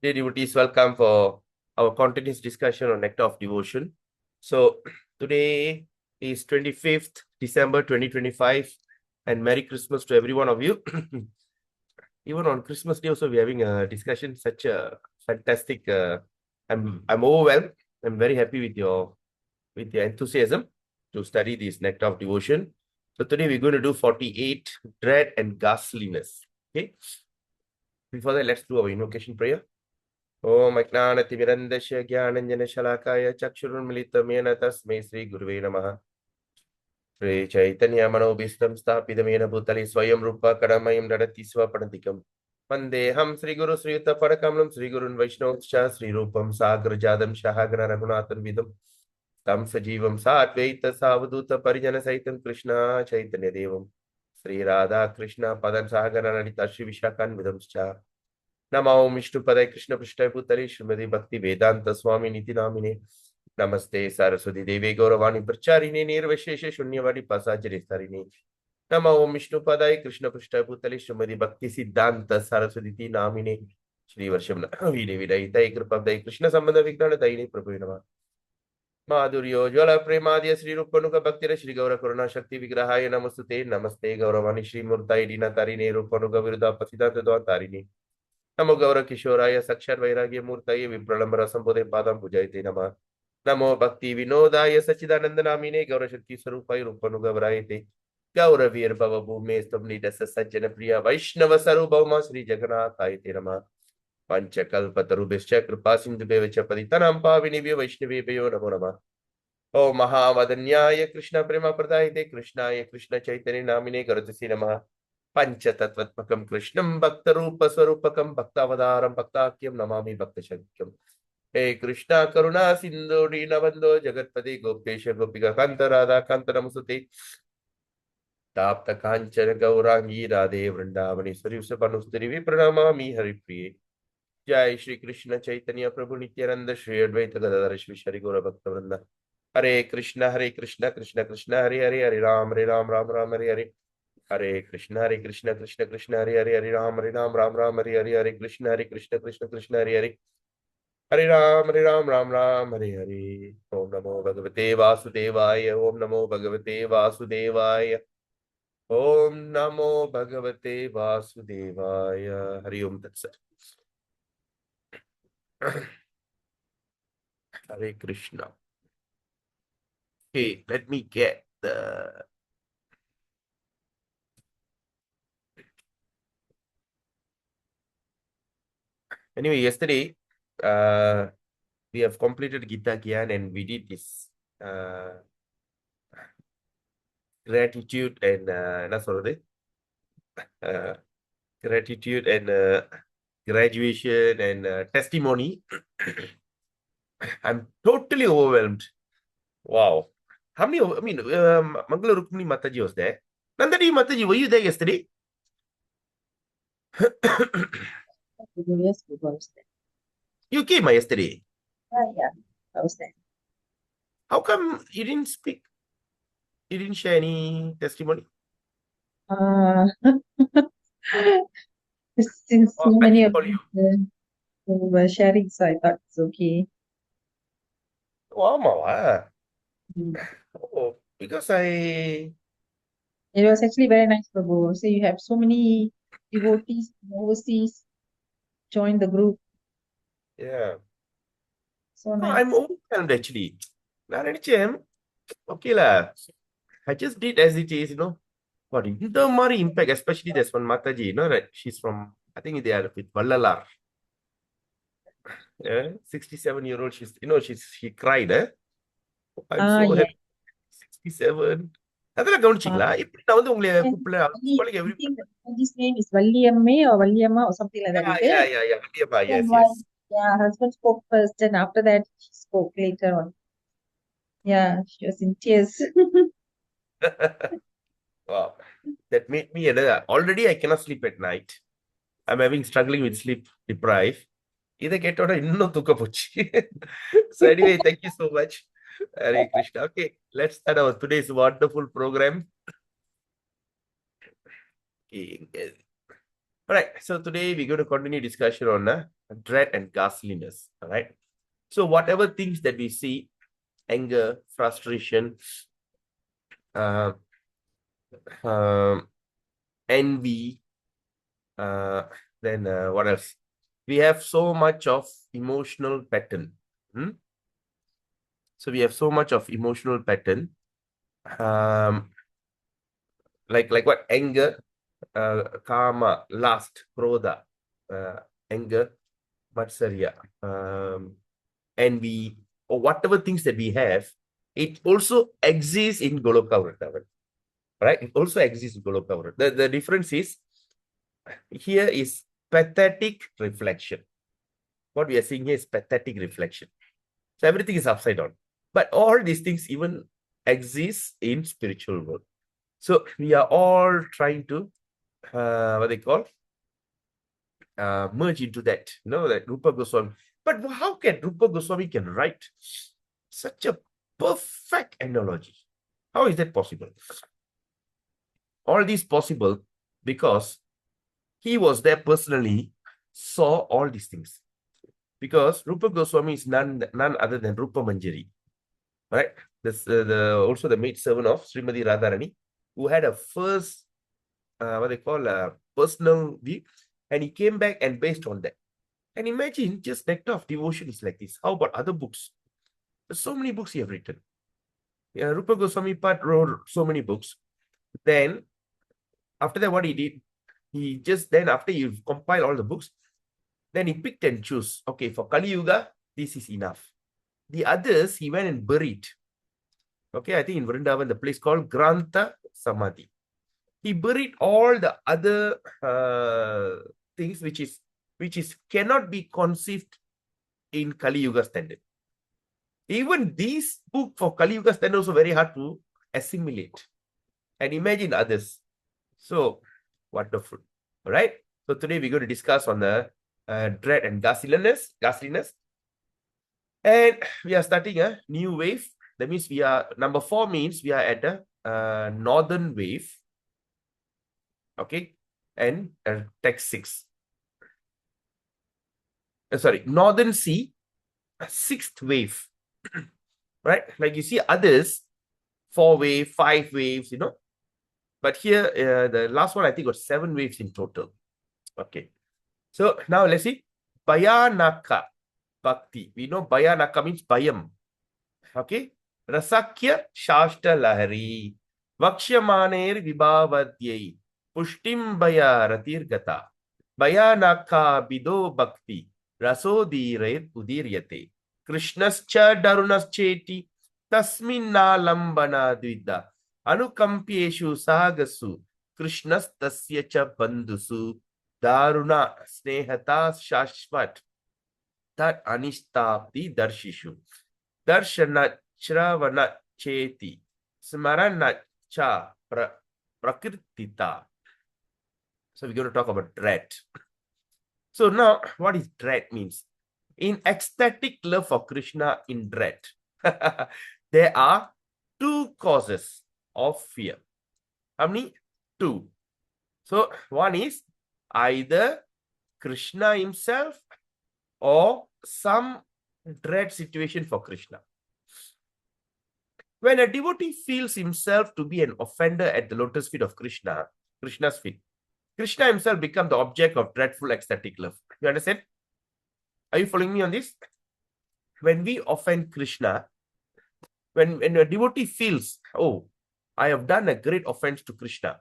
Dear devotees, welcome for our continuous discussion on Nectar of Devotion. So today is 25th December 2025, and Merry Christmas to every one of you. Even on Christmas Day also we're having a discussion, such a fantastic I'm overwhelmed. I'm very happy with your enthusiasm to study this Nectar of Devotion. So today we're going to do 48, Dread and Ghastliness. Okay. Before that, let's do our invocation prayer. ओम अज्ञानतिमिरन्दस्य ज्ञानञ्जनशलाकाय चक्षुरुन्मिलितं तस्मै श्रीगुरुवे नमः। श्री चैतन्यमनोभीष्टं स्थापितं भूतले स्वयं रूपा करुणामयं ददति स्वपदान्तिकं। वन्देऽहं श्रीगुरु श्रीयुतपदकमलं श्रीगुरुन् वैष्णवंश्च श्रीरूपं साग्रजातं सहागण रघुनाथान्वितं तं सजीवं साद्वैत सावधूत परिजनसहितं कृष्ण चैतन्यदेवं श्रीराधा कृष्ण पदं सहागण ललिता श्रीविशाखान्वितंश्च। नमो विष्णुपदाय कृष्ण पृष्ठाय भूतले श्रीमती भक्ति वेदांत स्वामी नीति नामिने नमस्ते सरस्वती देवी गौरवाणी प्रचारिणे निर्विशेष शून्यवादी पासाचरितारिणे नमो विष्णुपदाय कृष्ण पृष्ठाय भूतले श्रीमती भक्ति सिद्धांत सरस्वती नामिने श्री वर्षम वीणे विदयिताय कृपाब्दय कृष्ण संबंध विज्ञान दयिने प्रभुवे नमः। माधुर्योज्वल प्रेमाद्य श्री रूपनुक भक्तिर श्री गौर करुणा शक्ति विग्रहाय नमस्तुते नमस्ते गौरवाणी श्रीमूर्ताय दीनतारिणे रूपनुक विरुद्ध पसिदांत द्वातारिणे नमो गौर किशोराय साक्षात् वैराग्य मूर्तये विप्रलंबर संबोधे पादं पूजयते नमः। नमो भक्ति विनोदाय सच्चिदानंद नामिने गौर शक्ति स्वरूपाय रूपनुगवरायते गौरवीर भव भूमे स्तुमनिदस सज्जन प्रिय वैष्णव सार्वभौम श्री जगन्नाथाय ते नमः। पंचकल्पतरुभ्यश्च कृपा सिन्धुभ्यश्च च पतितानां पावनेभ्यो वैष्णवेभ्यो नमो नमः। ओम महावदन्याय कृष्ण प्रेम प्रदायते कृष्णाय कृष्ण चैतन्य नामिने गरुडस्य नमः। पंचतत्त्वात्मकं कृष्णं भक्तरूपस्वरूपकं भक्तावतारं भक्ताख्यं नमामि भक्तशक्यं। हे कृष्णा करुणा सिन्धो दीनबन्धो जगत्पते गोपेश गोपिका कान्त राधा कान्त नमस्तुते। ताप्त कांचन गौरांगी राधे वृंदावनेश्वरी वृषभानुसुते प्रणमामि हरिप्रिये। जय श्री कृष्ण चैतन्य प्रभु नित्यानंद श्री अद्वैत गदाधर श्री हरि गौर भक्तवृंद। हरे कृष्ण कृष्ण कृष्ण हरे हरे हरे राम राम राम हरे हरे। हरे कृष्ण कृष्ण कृष्ण हरे हरे राम राम हरे हरे कृष्ण कृष्ण हरे हरे हरे राम हरे हरे। ओम नमो भगवते वासुदेवाय ओम नमो भगवते वासुदेवाय ओम नमो भगवते वासुदेवाय। हरि ओम तत्सत्। Hare Krishna. Okay, let me get the anyway. Yesterday, we have completed Gita Gyan and we did this gratitude and gratitude and graduation and testimony. I'm totally overwhelmed. Wow. How many? I mean, Mangala Rukmini Mataji was there. Nandani Mataji, were you there yesterday? Yes, I was there. You came yesterday. Yeah, I was there. How come you didn't speak? You didn't share any testimony? Since so I many didn't of call you. them who were sharing, so I thought it's okay. Wow. Mm. Oh, because I It was actually very nice, Prabhu. So you have so many devotees from overseas join the group. yeah. So No, I'm nice. overwhelmed actually. Okay lah. I just did as it is, But the Mari impact, especially this one Mataji, right? She's from, I think they are with Vallalar. Yeah, 67-year-old. She cried, eh? I'm so Yeah. happy. 67. அதெல்லாம் கவனிச்சிங்களா? எப்படி நான் வந்து உங்களை And கூப்பிடல. I think the devotee's name is Valliamme or Valliyamma or something like that, is it? Yeah. And Yes, why? yes. Yeah, husband spoke first, and after that she spoke later on. Yeah, she was in tears. Wow. That made me already I cannot sleep at night. I'm having struggling with sleep deprived. இதை கேட்டோட இன்னும் தூக்க போச்சு. So anyway, thank you so much. Hare Krishna. Okay, let's start our today's wonderful program. Okay. All right. So today we're going to continue discussion on dread and ghastliness. All right. So whatever things that we see, anger, frustration, uh, um, envy, uh, then what else? We have so much of emotional pattern. Hmm? So we have so much of emotional pattern. Um, like what? Anger, karma, lust, krodha, anger, matsarya, envy, or whatever things that we have, it also exists in Goloka Vratavan, right? It also exists in Goloka Vratavan. The difference is, here is pathetic reflection. What we are seeing here is pathetic reflection. So everything is upside down. But all these things even exist in spiritual world. So we are all trying to, what they call, merge into that, that Rupa Goswami. But how can Rupa Goswami can write such a perfect analogy? How is that possible? All this possible because he was there personally, saw all these things. Because Rupa Goswami is none other than Rupa Manjari, right? This also the maid servant of Srimati Radharani, who had a first what they call a personal view, and he came back and based on that. And imagine just Nectar of Devotion is like this. How about other books? There's so many books he have written. Yeah, Rupa Goswami Pat wrote so many books. Then after that, what he did, he just then after you compile all the books, then he picked and chose. Okay, for Kali Yuga, this is enough. The others he went and buried. Okay, I think in Vrindavan, the place called Grantha Samadhi. He buried all the other things which is cannot be conceived in Kali Yuga standard. Even these book for Kali Yuga standard also very hard to assimilate and imagine others. So wonderful. All right. So today we're going to discuss on the dread and ghastliness. And we are starting a new wave. That means we are, number 4 means we are at the northern wave. Okay. And text 6. Sorry, northern sea, 6th wave. Right? Like you see others, 4 wave, 5 waves, But here, the last one, I think, was 7 waves in total. Okay. So now let's see. Bhayanaka Bhakti. We know Bhayanaka means Bayam. Okay. Rasakya Shashta Lahari. Vakshamaner Vibhavadyai. Pushtim Bhaya Ratir Gata. Bhayanaka Bido Bhakti. Rasodire Udiryate. Krishnascha Darunascheti. Tasminnalambana Dvida. Anukampyeshu Sagasu. Krishnastasya cha Bandhusu. Daruna Snehata Shashvat. Tat Anistapti Darshishu. Darshana Chravana Cheti. Smarana Cha Prakritita. So we're going to talk about dread. So now, what is dread means? In ecstatic love for Krishna in dread, there are 2 causes of fear. How many? 2. So one is either Krishna himself or some dread situation for Krishna. When a devotee feels himself to be an offender at the lotus feet of Krishna's feet, Krishna himself becomes the object of dreadful ecstatic love. You understand? Are you following me on this? When we offend Krishna, when a devotee feels, oh, I have done a great offense to Krishna.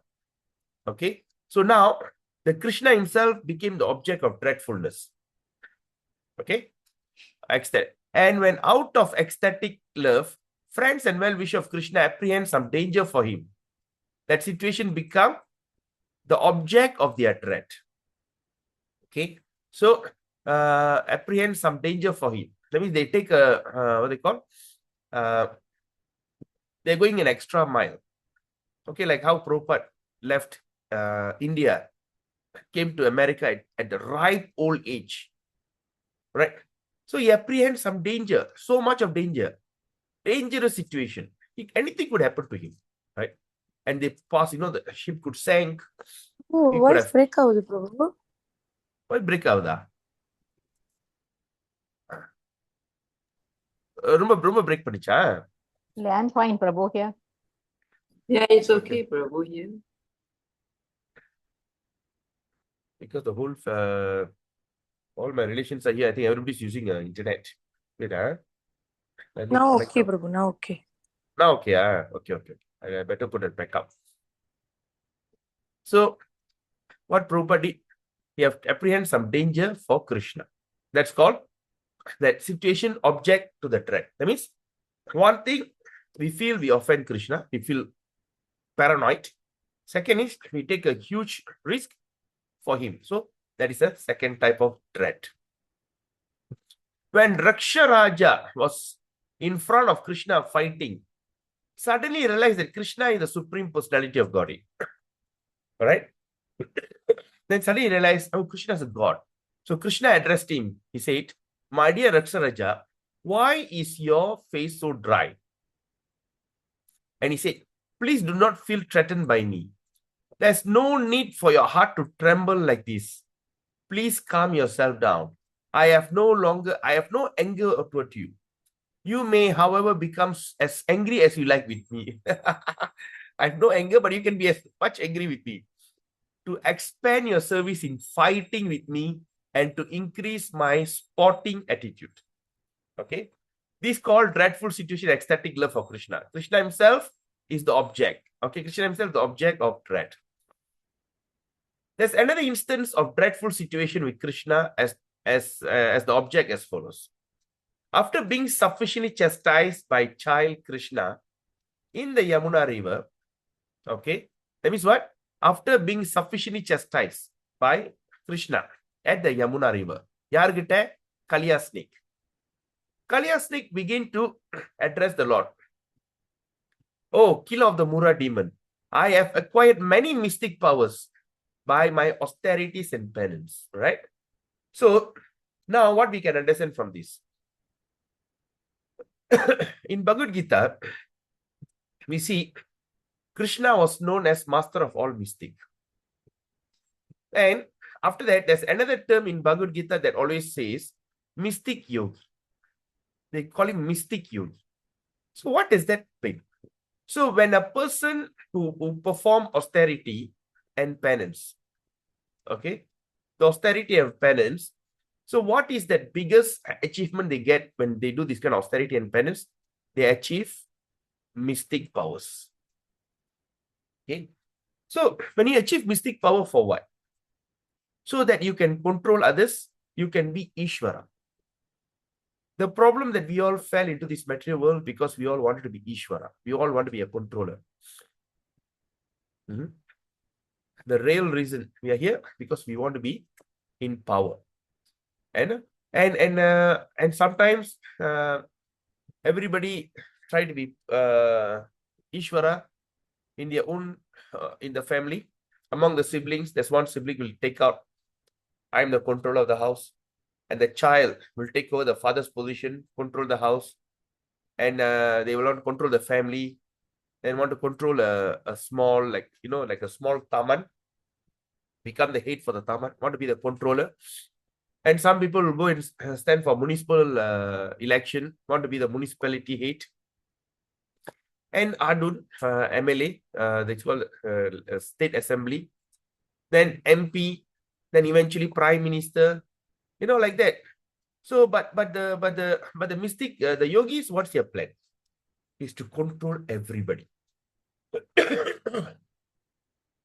Okay. So now the Krishna himself became the object of dreadfulness. Okay. And when out of ecstatic love, friends and well-wishers of Krishna apprehend some danger for him, that situation become the object of their dread. Okay. So apprehend some danger for him. That means they take a, what they call, they're going an extra mile. Okay, like how Prabhupada left India, came to America at the ripe old age. Right? So he apprehends some danger, so much of danger, dangerous situation. Anything could happen to him. Right? And they pass, the ship could sink. Oh, You could voice have. break ஆகுது Prabhu. Why break ஆகுதா? ரொம்ப break பண்ணிச்சா? Yeah, I'm fine, Prabhu, here. Yeah, it's okay, Prabhu, here. Because the whole all my relations are here. I think everybody's using internet. Wait, let me Now connect okay, now. Prabhu, now okay. Now okay, okay. I better put it back up. So, what Prabhupada did? He have apprehend some danger for Krishna. That's called that situation object to the threat. That means one thing, we feel we offend Krishna, we feel paranoid. Second is we take a huge risk for him. So that is a second type of threat. When Raksha Raja was in front of Krishna fighting, suddenly he realized that Krishna is the supreme personality of Godhead. All right. Then suddenly he realized, oh, Krishna is a god. So Krishna addressed him. He said, my dear Raksha Raja, why is your face so dry? And he said, please do not feel threatened by me. There's no need for your heart to tremble like this. Please calm yourself down. I have no anger toward you. You may, however, become as angry as you like with me. I have no anger, but you can be as much angry with me. To expand your service in fighting with me and to increase my sporting attitude. Okay. This called dreadful situation, ecstatic love for Krishna. Krishna himself is the object. Okay, Krishna himself the object of dread. There's another instance of dreadful situation with Krishna as the object as follows. After being sufficiently chastised by child Krishna in the Yamuna river, okay, that means what? After being sufficiently chastised by Krishna at the Yamuna river, Yargita Kaliya snake. Kaliya snake began to address the Lord. Oh, killer of the Mura demon, I have acquired many mystic powers by my austerities and penance, right? So now what we can understand from this? In Bhagavad Gita, we see Krishna was known as master of all mystic. And after that, there's another term in Bhagavad Gita that always says mystic yogi. They call him mystic yogi. So what does that mean? So when a person who perform austerity and penance, okay, the austerity and penance, so what is that biggest achievement they get when they do this kind of austerity and penance? They achieve mystic powers. Okay. So when you achieve mystic power for what? So that you can control others, you can be Ishvara. The problem that we all fell into this material world because we all wanted to be Ishvara. We all want to be a controller. The real reason we are here because we want to be in power. And sometimes everybody try to be Ishvara in their own in the family. Among the siblings, there's one sibling will take out, I'm the controller of the house, and the child will take over the father's position, control the house, and they will not control the family, and want to control a small, like a small taman, become the head for the taman, want to be the controller. And some people will go and stand for municipal election, want to be the municipality head. And Adun, MLA, that's called state assembly, then MP, then eventually prime minister, like that. So, but the mystic, the yogis, what's their plan? Is to control everybody.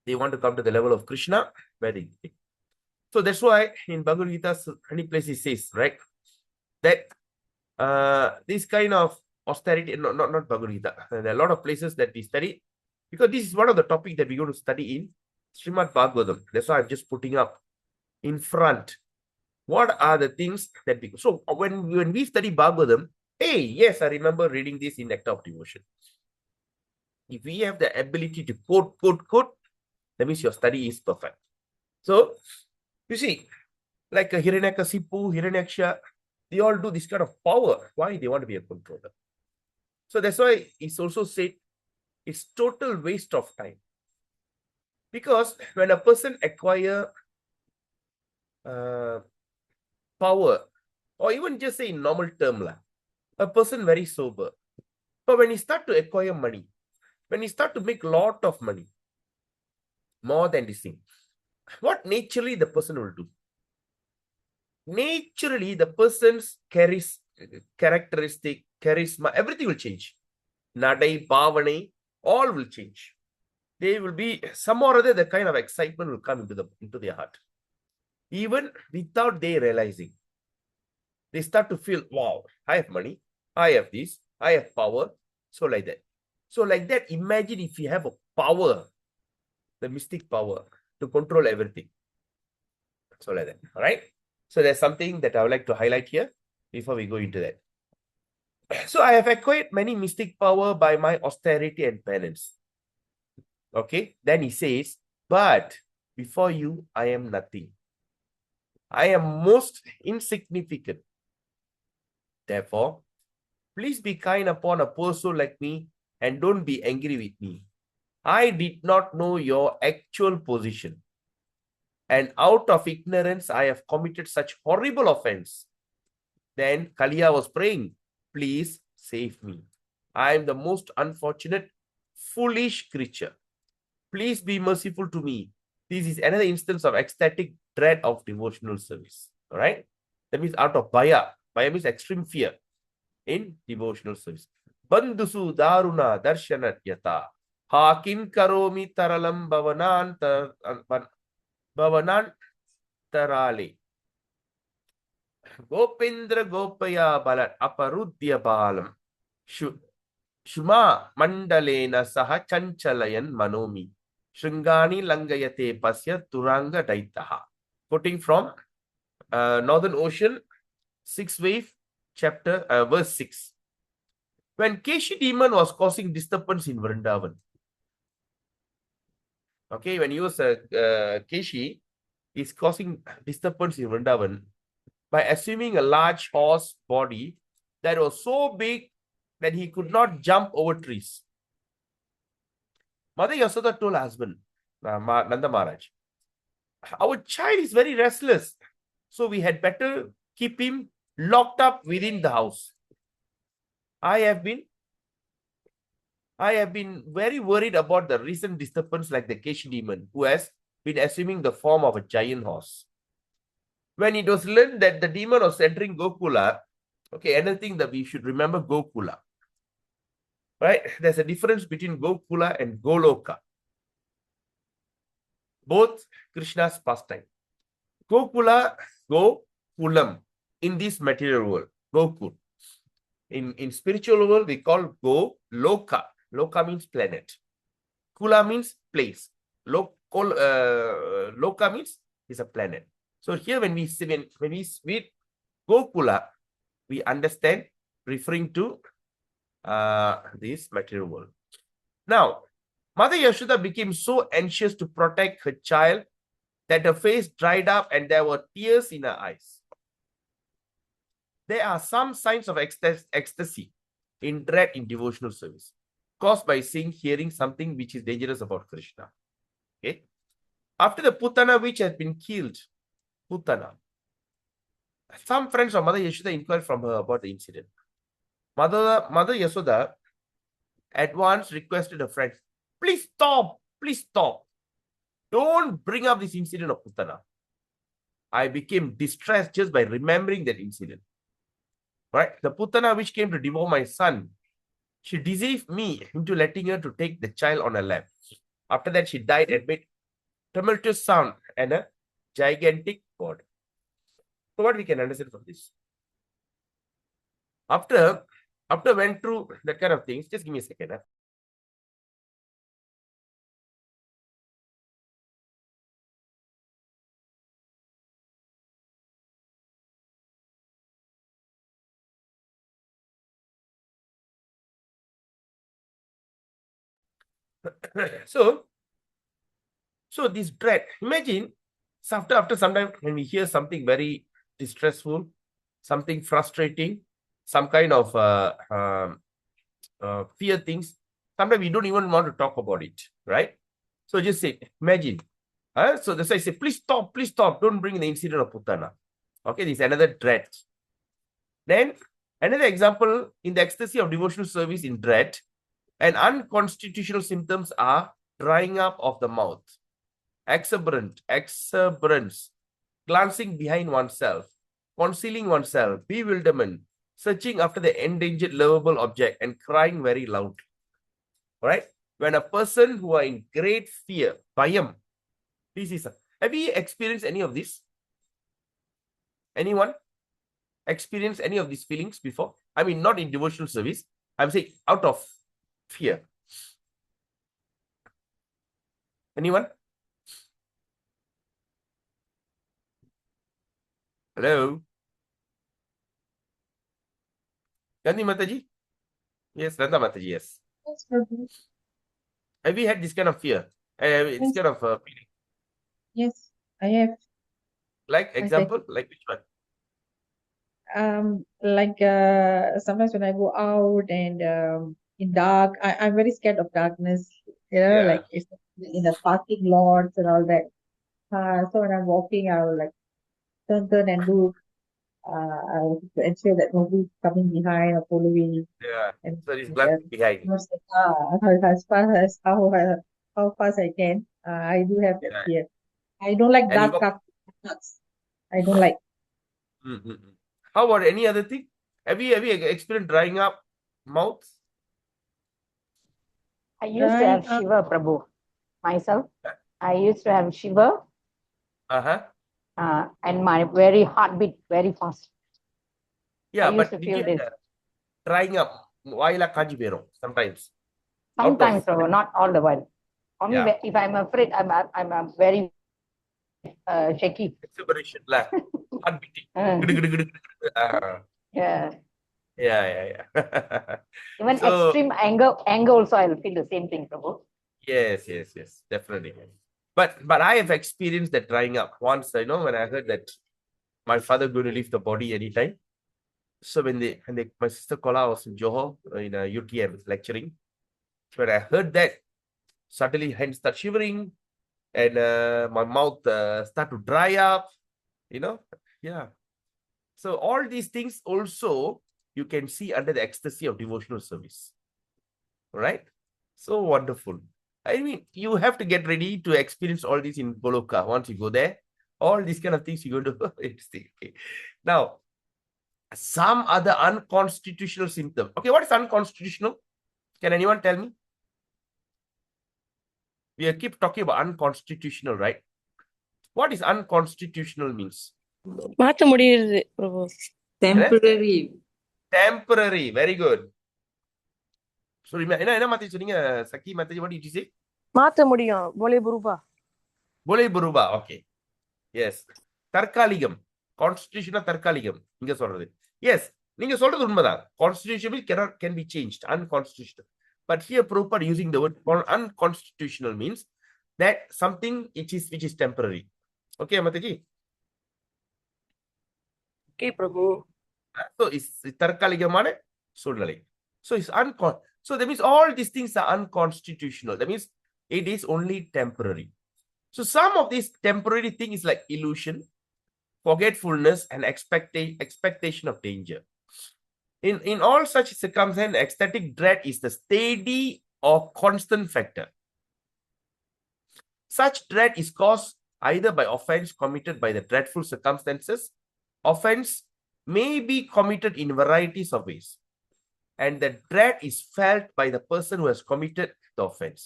They want to come to the level of Krishna, where they. So that's why in Bhagavad Gita, many places says, right, that this kind of austerity, not Bhagavad Gita, there are a lot of places that we study, because this is one of the topics that we're going to study in Srimad Bhagavatam. That's why I'm just putting up in front. What are the things that we... So when we study Bhagavatam, hey, yes, I remember reading this in Nectar of Devotion. If we have the ability to quote, that means your study is perfect. So, you see, like a Hiranyakasipu, Hiranyaksha, they all do this kind of power. Why? They want to be a controller. So that's why it's also said it's total waste of time. Because when a person acquire power, or even just say in normal term, a person very sober. But when he start to acquire money, when he start to make lot of money, more than this thing, what naturally the person will do? Naturally, the person's characteristic, charisma, everything will change. Nadai, Bhavane, all will change. They will be some or other, the kind of excitement will come into their heart. Even without they realizing. They start to feel, wow, I have money, I have this, I have power. So like that. So like that, imagine if you have a power, the mystic power to control everything. So like that. All right. So there's something that I would like to highlight here before we go into that. So I have acquired many mystic power by my austerity and penance. Okay. Then he says, but before you, I am nothing. I am most insignificant. Therefore, please be kind upon a poor soul like me and don't be angry with me. I did not know your actual position. And out of ignorance, I have committed such horrible offense. Then Kalia was praying, please save me. I am the most unfortunate, foolish creature. Please be merciful to me. This is another instance of ecstatic dread of devotional service. All right. That means out of bhaya. Bhaya means extreme fear in devotional service. Bandhusu daruna darshana yata. Hakin karomi taralam bhavanan tarale. Gopindra gopaya balat aparudya balam. Shuma mandalena saha chanchalayan manomi. Shringani langayate pasya turanga daitaha. Quoting from Northern Ocean, 6th wave, chapter, verse 6. When Keshi demon was causing disturbance in Vrindavan. Okay, when he was Keshi is causing disturbance in Vrindavan by assuming a large horse body that was so big that he could not jump over trees. Mother Yasoda told her husband, Nanda Maharaj, our child is very restless, so we had better keep him locked up within the house. I have been very worried about the recent disturbance like the Keshi demon, who has been assuming the form of a giant horse. When it was learned that the demon was entering Gokula, okay, another thing that we should remember Gokula. Right? There's a difference between Gokula and Goloka. Both Krishna's pastime. Gokula, Gokulam in this material world. Gokul. In spiritual world, we call Loka. Loka means planet. Kula means place. Loka means is a planet. So here when we read Gokula, we understand referring to this material world. Now, Mother Yashoda became so anxious to protect her child that her face dried up and there were tears in her eyes. There are some signs of ecstasy in dread in devotional service, caused by hearing something which is dangerous about Krishna. Okay. After the Putana witch has been killed, Putana, some friends of Mother Yashoda inquired from her about the incident. Mother Yashoda at once requested her friends, please stop, please stop. Don't bring up this incident of Putana. I became distressed just by remembering that incident. Right? The Putana which came to devour my son, she deceived me into letting her to take the child on her lap. After that, she died amid tumultuous sound and a gigantic god. So what we can understand from this? After went through that kind of things, just give me a second. So this dread, imagine after some time when we hear something very distressful, something frustrating, some kind of fear things, sometimes we don't even want to talk about it, right? So just say, imagine. So that's why I say, please stop. Don't bring the incident of Putana. Okay, this is another dread. Then another example in the ecstasy of devotional service in dread, and unconstitutional symptoms are drying up of the mouth, exuberance, glancing behind oneself, concealing oneself, bewilderment, searching after the endangered lovable object, and crying very loudly. Right? When a person who are in great fear, bayam, this is. Have you experienced any of this? Anyone experienced any of these feelings before? I mean, not in devotional service. I'm saying out of fear. Anyone? Hello? Gandhi Mataji? Yes, Nanda Mataji, yes. Yes, Prabhu. Have you had this kind of fear? This Yes, kind of feeling? yes, I have. Like I example? Like which one? like sometimes when I go out and in dark, I'm very scared of darkness. Yeah. Like if in the parking lots and all that. So when I'm walking, I will like turn and look. I will to ensure that nobody's coming behind or following. Yeah. And So it's glancing behind. not say, as fast as how fast I can. I do have that Yeah. fear. I don't like And you dark got darks. I don't like. How about any other thing? Have you experienced drying up mouth? I used to have Drying up. shiver, Prabhu. Myself, I used to have shiver Uh-huh. and my very heartbeat very fast. Yeah, I used but to did feel you this. drying up? Vaila kanji vero sometimes. Out Sometimes, of Prabhu, not all the while. Only yeah. if I'm afraid, I'm very shaky. Exuberation lah. Heart beating. Uh, Gdu, gdu, gdu, gdu, gdu. yeah. Yeah. Even So extreme anger also I'll feel the same thing, Prabhu. yes, definitely. But I have experienced that drying up once. When I heard that my father going to leave the body anytime. So when my sister Kola was in Johor in a UTM lecturing. So when I heard that, suddenly hands start shivering and my mouth start to dry up. Yeah. So all these things also you can see under the ecstasy of devotional service. Right? So wonderful. I mean, you have to get ready to experience all this in Goloka. Once you go there, all these kind of things you're going to interesting. Okay. Now, some other unconstitutional symptom. Okay, what is unconstitutional? Can anyone tell me? We keep talking about unconstitutional, right? What is unconstitutional means? மாத்த முடியுது பிரபு. Temporary. Temporary. Very good. So, என்ன மாத்தி சொன்னீங்க சக்கி மாத்தி, what did you say? மாத்த முடியும். boleh berubah. Boleh berubah. Okay. Yes. தற்காலிகம். Constitutional தற்காலிகம். இங்க சொல்றது. Yes. நீங்க சொல்றது உண்மைதான். Constitutional can be changed. Unconstitutional. But here Prabhupada using the word unconstitutional means that something which is temporary. Okay, Mataji? Okay Prabhu. So it's தற்காலிகமான சூழ்நிலை. So it's so that means all these things are unconstitutional. That means it is only temporary. So some of these temporary things is like illusion, forgetfulness, and expectation of danger. In all such circumstances, ecstatic dread is the steady or constant factor. Such dread is caused either by offense committed by the dreadful circumstances. Offense may be committed in varieties of ways, and the dread is felt by the person who has committed the offense.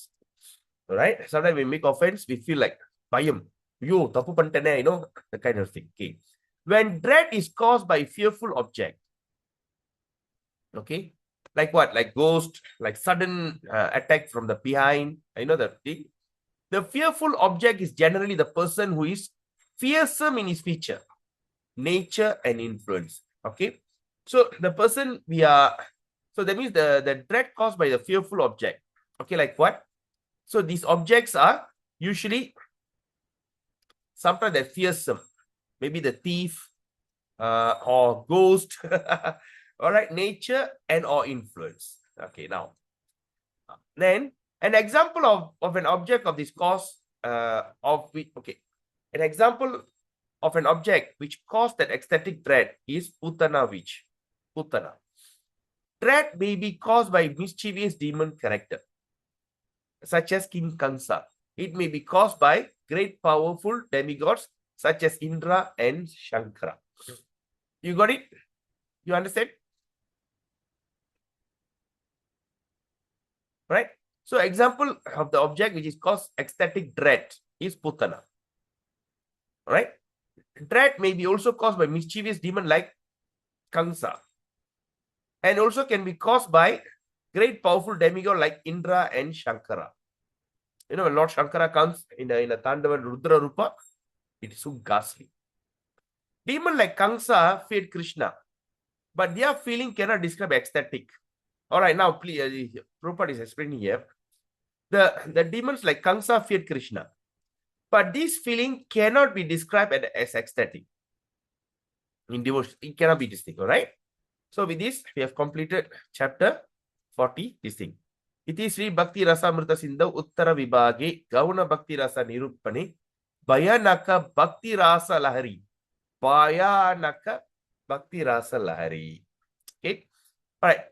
Right? Sometimes we make offense, we feel like bayam, yo, tapu pantane, the kind of thing. Okay. When dread is caused by fearful object, okay, like what? Like ghost, like sudden attack from the behind. I know that thing. The fearful object is generally the person who is fearsome in his feature, nature, and influence. Okay. So the person so that means the dread caused by the fearful object. Okay, like what? So these objects are usually sometimes they're fearsome. Maybe the thief or ghost. All right, nature and or influence. Okay, now. Then An example of an object of this cause of which, okay, an example of an object which caused that ecstatic dread is Putana witch. Putana. Dread may be caused by mischievous demon character, such as King Kansa. It may be caused by great powerful demigods, such as Indra and Shankara. You got it? You understand? Right? So example of the object which is caused ecstatic dread is Putana. Right? Dread may be also caused by mischievous demon like Kansa, and also can be caused by great powerful demigod like Indra and Shankara. You know, when Lord Shankara comes in a Tandava Rudra Rupa, it is so ghastly. Demon like Kansa feared Krishna, but their feeling cannot describe ecstatic. All right, now please, Prabhupada is explaining here. The demons like Kansa feared Krishna, but this feeling cannot be described as ecstatic. In devotion, it cannot be distinct, all right? So with this, we have completed chapter 40, this thing. Iti Sri Bhakti Rasa Mrita Sindhu Uttara Vibhage Gauna Bhakti Rasa Nirupane Bhayanaka Bhakti Rasa Lahari. Bhayanaka Bhakti Rasa Lahari. Okay, all right.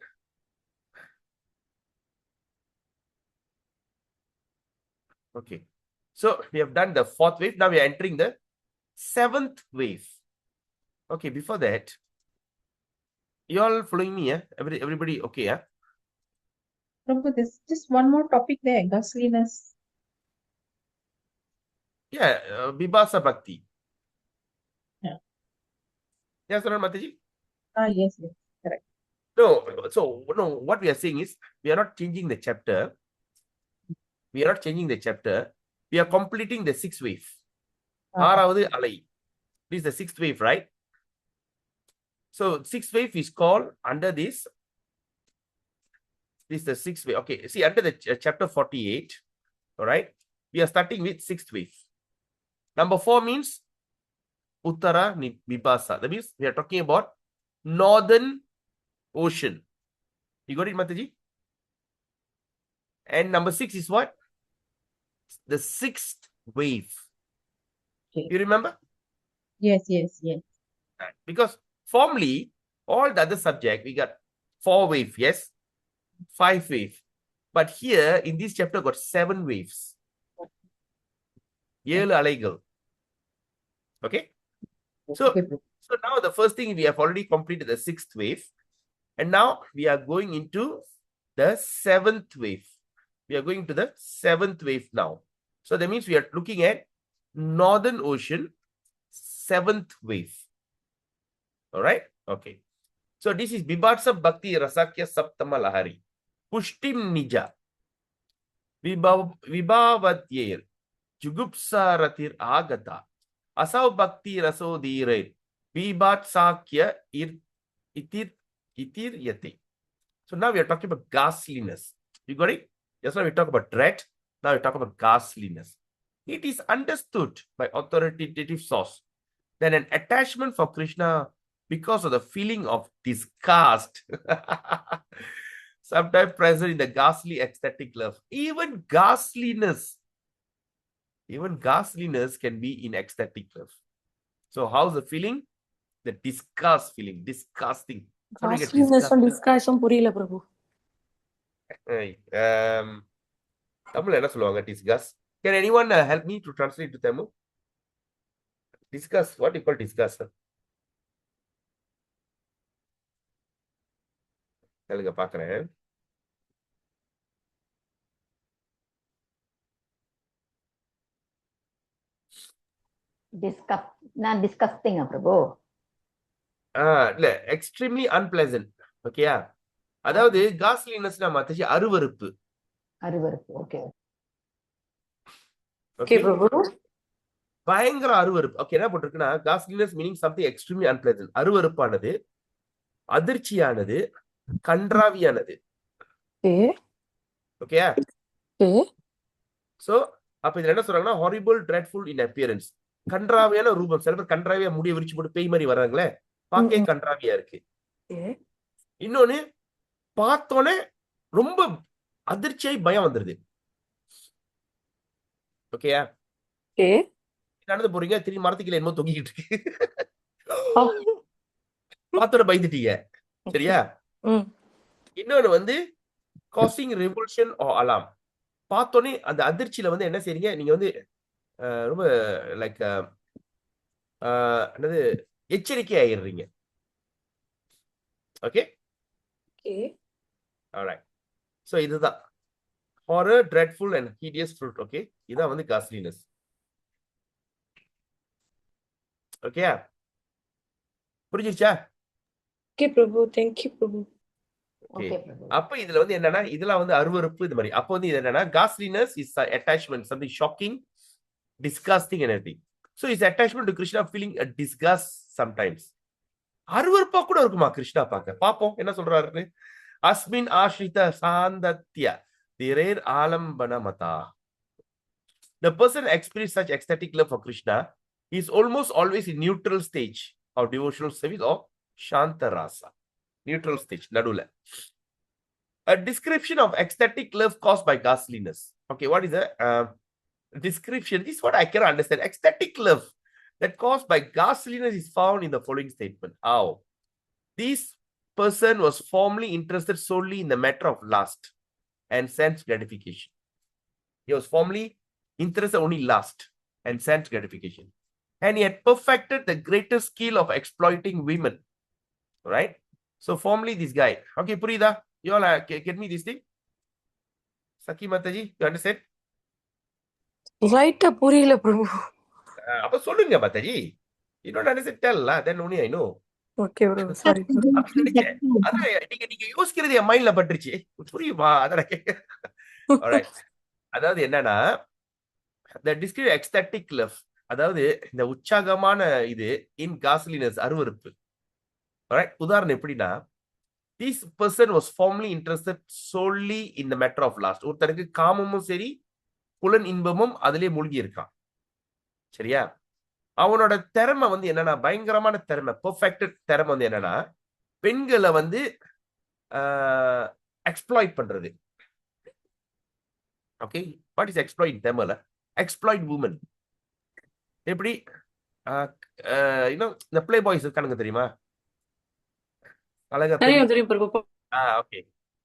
Okay, so we have done the fourth wave. Now we are entering the seventh wave. Okay, before that, you all following me? Everybody okay? Yeah? Prabhu, there's just one more topic there, ghastliness. Yeah, Vibhasa Bhakti. Yeah. Yes, Saran Mataji? Yes, correct. No, so no, what we are saying is we are not changing the chapter. We are not changing the chapter. We are completing the sixth wave. Aravadu Alai. This is the sixth wave, right? So sixth wave is called under this. This is the sixth wave. Okay, see, under the chapter 48, all right, we are starting with sixth wave. Number 4 means Uttara Vibhasa. That means we are talking about northern ocean. You got it, Mataji? And number 6 is what? The sixth wave. Okay. You remember? Yes. Because formally, all the other subject, we got 4 waves, yes? 5 waves. But here, in this chapter, got 7 waves. 7 alaygal. Okay? So now the first thing, we have already completed the 6th wave. And now we are going into the 7th wave. We are going to the 7th wave now. So that means we are looking at Northern Ocean 7th wave. All right? Okay. So this is Bibhatsa Bhakti Rasakya Saptama Lahari. Pushtim Nija. Vibhavatyir. Jugupsaratir Agata. Asav Bhakti Rasodire. Vibhatsakya Itir Yate. So now we are talking about ghastliness. You got it? Just now we talk about dread. Now we talk about ghastliness. It is understood by authoritative source that an attachment for Krishna because of the feeling of disgust sometimes present in the ghastly ecstatic love. Even ghastliness can be in ecstatic love. So how's the feeling? The disgust feeling, disgusting. Disgustion புரியல பிரபு. தமிழ்ல என்ன சொல்லுவாங்க disgust? Can anyone help me to translate to Tamil? Disgust, what do you call disgust? கேளுங்க பார்க்கிறேன். Disgusting, Prabhu. இல்ல extremely unpleasant. ஓகேயா? அதாவது ghastliness-னா மத்தசி அருவருப்பு. Okay. Okay, பிரபு. பயங்கர அருவருப்பு. ஓகே, என்ன போட்டிருக்குன்னா ghastliness meaning something extremely unpleasant. அருவருப்பானது, அதிர்ச்சியானது, கன்றாவியானது. ஓகேயா? சோ அப்ப இதுல என்ன சொல்றாங்கன்னா horrible, dreadful in appearance. கன்றாவியான ரூபம். சில பேர் கன்றாவியா முடிய விரிச்சு போட்டு பேய் மாதிரி வர்றாங்களே, பாக்கே கன்றாவியா இருக்கு. இன்னொன்னு பார்த்தோன்னே ரொம்ப அதிர்ச்சியாய் பயம் வந்துருது. ஓகேயா? Okay. நடந்து போறீங்க, திடீர்னு மரத்துக்குள்ள என்னமோ தொங்கிக்கிட்டு இருக்கு. Oh. பார்த்தோட பயந்துட்டீங்க. சரியா? ம். இன்னொன்னு வந்து காசிங் ரிவல்ஷன் ஆர் அலாம். பார்த்தோன்னே அந்த அதிர்ச்சியில வந்து என்ன செய்றீங்க? நீங்க வந்து ரொம்ப லைக் என்னது எச்சரிக்கை ஆயிடுறீங்க. ஓகே? Okay. ஆல்ரைட். சோ இதுதான் horror, dreadful and hideous fruit. Okay? இதான் வந்து காஸ்ட்லினஸ். ஓகேயா? புரிஞ்சிருச்சா? Okay, Prabhu. Thank you, Prabhu. Okay. Okay, Prabhu. அப்ப இதுல வந்து என்னன்னா இதெல்லாம் வந்து அருவருப்பு இது மாதிரி. அப்ப வந்து இது என்னன்னா ghastliness is attachment something shocking, disgusting and everything. So is attachment to Krishna feeling a disgust sometimes. அருவருப்பா கூட இருக்குமா கிருஷ்ணா பார்க்க? பாப்போம் என்ன சொல்றாருன்னு. அஸ்மின் ஆஷ்ரித சாந்தத்ய திரேர் ஆலம்பனமதா. The person experiences such ecstatic love for Krishna is almost always in neutral stage of devotional service or Shanta Rasa. Neutral stage, nadula. A description of ecstatic love caused by ghastliness. Okay, what is a description? This is what I cannot understand. Ecstatic love that caused by ghastliness is found in the following statement. How? This person was formerly interested solely in the matter of lust and sense gratification. He was formerly interested only lust and sense gratification. And he had perfected the greatest skill of exploiting women. Right? So formerly this guy. Okay, Purida, you all get me this thing? Saki Mataji, you understand? Right, புரியல பிரபு. அப்ப சொல்லுங்க Mataji. You don't understand, tell lah. Then only I know. Okay, Prabhu. Sorry. அப்படி நினைச்சேன். அதான் நீங்க யோசிக்கிறது என் மைண்ட்ல பட்டுருச்சு. புரியுமா? அதான் Alright. அதாவது என்னன்னா the describe ecstatic love. அதாவது இந்த உற்சாகமான இது இன் காஸ்ட்லினஸ் அருவருப்பு. Alright. உதாரணம் எப்படின்னா this person was formerly interested solely in the matter of lust. ஒருத்தருக்கு காமமும் சரி புலன் இன்பமும் அதிலே மூழ்கி இருக்கான். சரியா? அவனோட திறமை வந்து என்னன்னா பயங்கரமான திறமை, பெர்ஃபெக்டட் திறமை வந்து என்னன்னா பெண்களை வந்து எக்ஸ்ப்ளாய்ட் பண்றது. ஓகே, வாட் இஸ் எக்ஸ்ப்ளாய்ட் தமிழ்ல? Exploit women. எப்படி இன்னும் இந்த பிளே பாய்ஸ் இருக்கானுங்க தெரியுமா? அழகா தெரியும் தெரியும் பிரபு. ஓகே.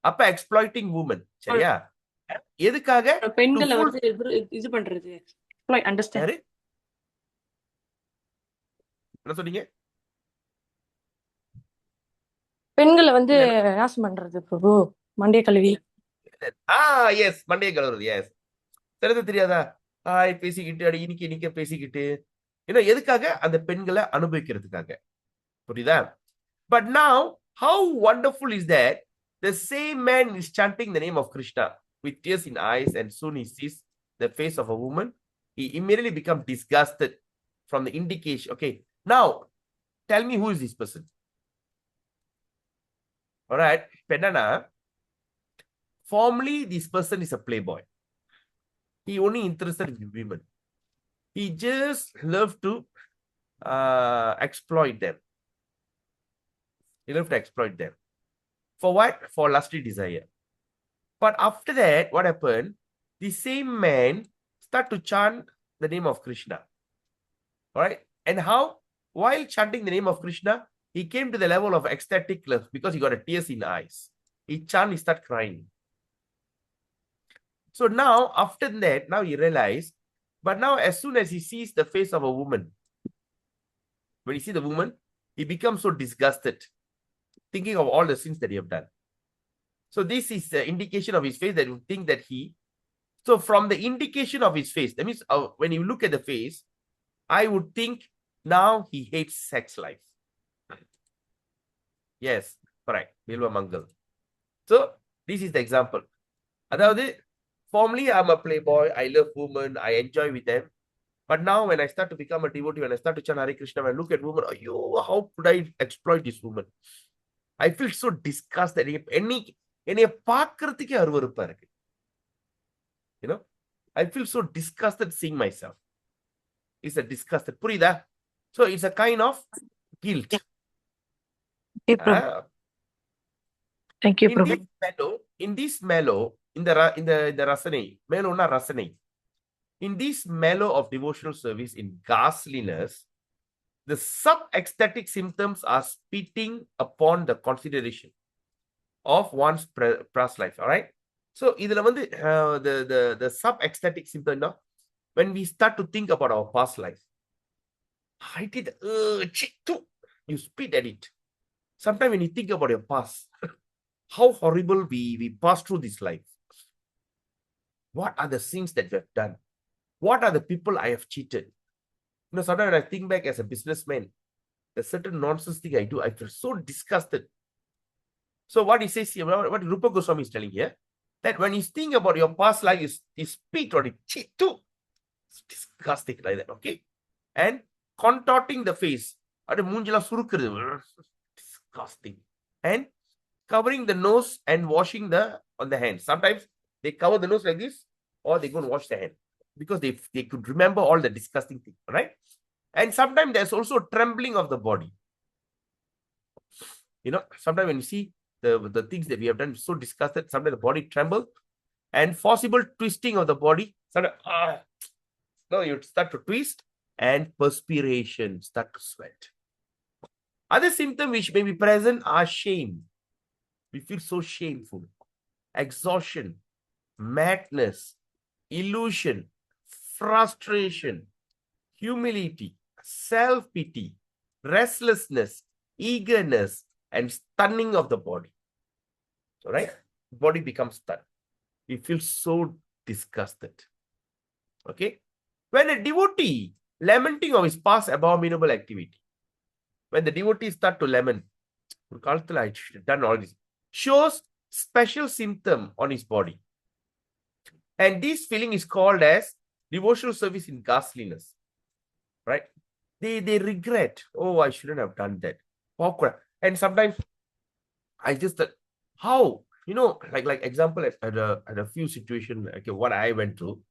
அப்ப எக்ஸ்ப்ளாய்டிங் வுமன். சரியா? எதுக்காக? பெண்களை வந்து இது பண்றது. அண்டர்ஸ்டாண்ட். என்ன சொன்னீங்க? பெண்களை வந்து நாசம் பண்றது பிரபு. மண்டே கழுவி. எஸ், மண்டே கழுவுறது. எஸ், தெரியாதா? பேசிக்கிட்டு அடி இனிக்க பேசிக்கிட்டு இன்னும் எதுக்காக? அந்த பெண்களை அனுபவிக்கிறதுக்காக. புரியுதா? But now how wonderful is that the same man is chanting the name of Krishna with tears in eyes, and soon he sees the face of a woman. He immediately becomes disgusted from the indication. Okay, now tell me who is this person? All right, penana formerly this person is a playboy. He only interested in women. He just loved to exploit them. He loved to exploit them. For what? For lusty desire. But after that, what happened? The same man start to chant the name of Krishna. All right? And how? While chanting the name of Krishna, he came to the level of ecstatic love because he got a tears in eyes. He chant, he start crying. So now, after that, now he realized, but now as soon as he sees the face of a woman, when he sees the woman, he becomes so disgusted, thinking of all the sins that he have done. So this is the indication of his face that you think that he. So from the indication of his face, that means when you look at the face, I would think now he hates sex life. Yes, correct. Bilva Mangal. So this is the example. Aதாவது, formerly I'm a playboy, I love women, I enjoy with them. But now when I start to become a devotee, when I start to chant Hare Krishna, when I look at women, how could I exploit this woman? I feel so disgusted. என்னைய பார்க்கிறதுக்கே அருவருப்பா இருக்கு. You know, I feel so disgusted seeing myself. It's a disgusted. புரியுதா? So it's a kind of guilt. Thank you, Prabhu. In this mellow, இந்த ரசனை, மேலோன்னா ரசனை. In this mellow of devotional service in ghastliness, the sub-ecstatic symptoms are spitting upon the consideration of one's past life. All right. So, the sub-ecstatic symptom, now, when we start to think about our past life, I did too. You spit at it. Sometimes when you think about your past, how horrible we pass through this life. What are the things that we have done? What are the people I have cheated? Sometimes when I think back as a businessman, there's certain nonsense thing I do, I feel so disgusted. So what he says here, what Rupa Goswami is telling here, that when you think about your past life, you spit or you cheat too. It's disgusting like that, okay? And contorting the face. Disgusting. And covering the nose and washing on the hands. Sometimes they cover the nose like this, or they go and wash the hand because they could remember all the disgusting things, right? And sometimes there's also trembling of the body. Sometimes when you see the things that we have done, so disgusted, sometimes the body tremble, and forcible twisting of the body. Sometimes, you start to twist, and perspiration start to sweat. Other symptoms which may be present are shame. We feel so shameful. Exhaustion, madness, illusion, frustration, humility, self-pity, restlessness, eagerness, and stunning of the body. All right? Body becomes stunned. We feel so disgusted. Okay? When a devotee lamenting of his past abominable activity, when the devotees start to lament, I should have done all this, shows special symptom on his body. And this feeling is called as devotional service in ghastliness. Right? They regret, oh, I shouldn't have done that. And sometimes I just how, like example at a few situations, okay, what I went through.